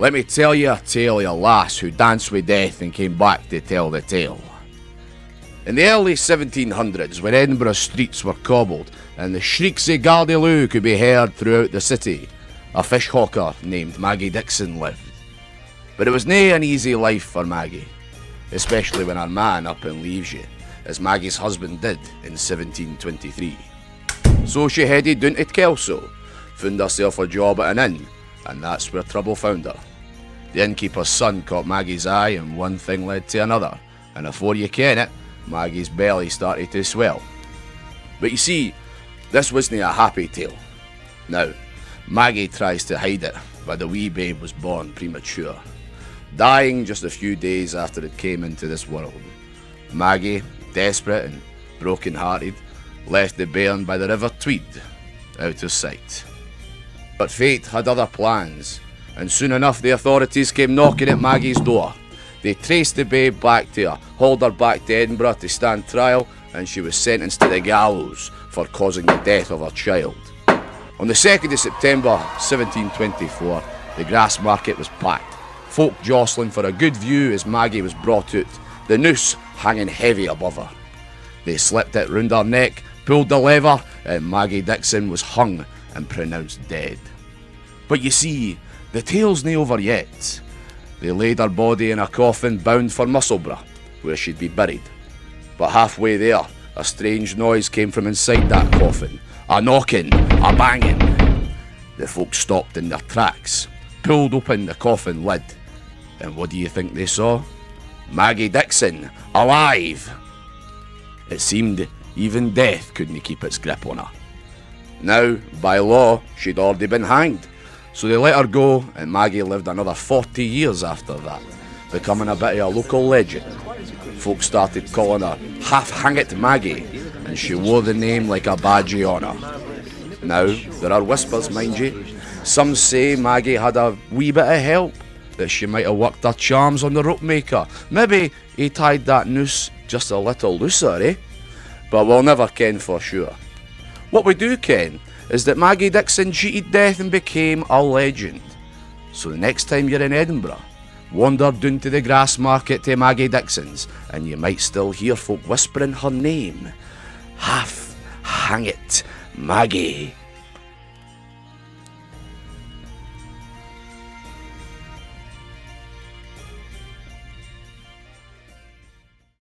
Let me tell you a tale of a lass who danced with death and came back to tell the tale. In the early 1700s, when Edinburgh streets were cobbled and the shrieks of Gardyloo could be heard throughout the city, a fish hawker named Maggie Dickson lived. But it was nae an easy life for Maggie, especially when her man up and leaves you, as Maggie's husband did in 1723. So she headed down to Kelso, found herself a job at an inn, and that's where trouble found her. The innkeeper's son caught Maggie's eye, and one thing led to another, and before you ken it, Maggie's belly started to swell. But you see, this wasn't a happy tale. Now, Maggie tries to hide it, but the wee babe was born premature, dying just a few days after it came into this world. Maggie, desperate and broken-hearted, left the bairn by the River Tweed, out of sight. But fate had other plans, and soon enough the authorities came knocking at Maggie's door. They traced the babe back to her, hauled her back to Edinburgh to stand trial, and she was sentenced to the gallows for causing the death of her child. On the 2nd of September 1724, the grass market was packed, folk jostling for a good view as Maggie was brought out, the noose hanging heavy above her. They slipped it round her neck, pulled the lever, and Maggie Dickson was hung and pronounced dead. But you see, the tale's nae over yet. They laid her body in a coffin bound for Musselburgh, where she'd be buried. But halfway there, a strange noise came from inside that coffin. A knocking, a banging. The folk stopped in their tracks, pulled open the coffin lid, and what do you think they saw? Maggie Dickson, alive! It seemed even death couldn't keep its grip on her. Now, by law, she'd already been hanged, so they let her go, and Maggie lived another 40 years after that, becoming a bit of a local legend. Folk started calling her Half-Hangit Maggie, and she wore the name like a badge of honour. Now, there are whispers, mind you. Some say Maggie had a wee bit of help, that she might have worked her charms on the rope maker. Maybe he tied that noose just a little looser, eh? But we'll never ken for sure. What we do ken is that Maggie Dickson cheated death and became a legend. So the next time you're in Edinburgh, wander down to the grass market to Maggie Dickson's, and you might still hear folk whispering her name. Half-Hangit Maggie.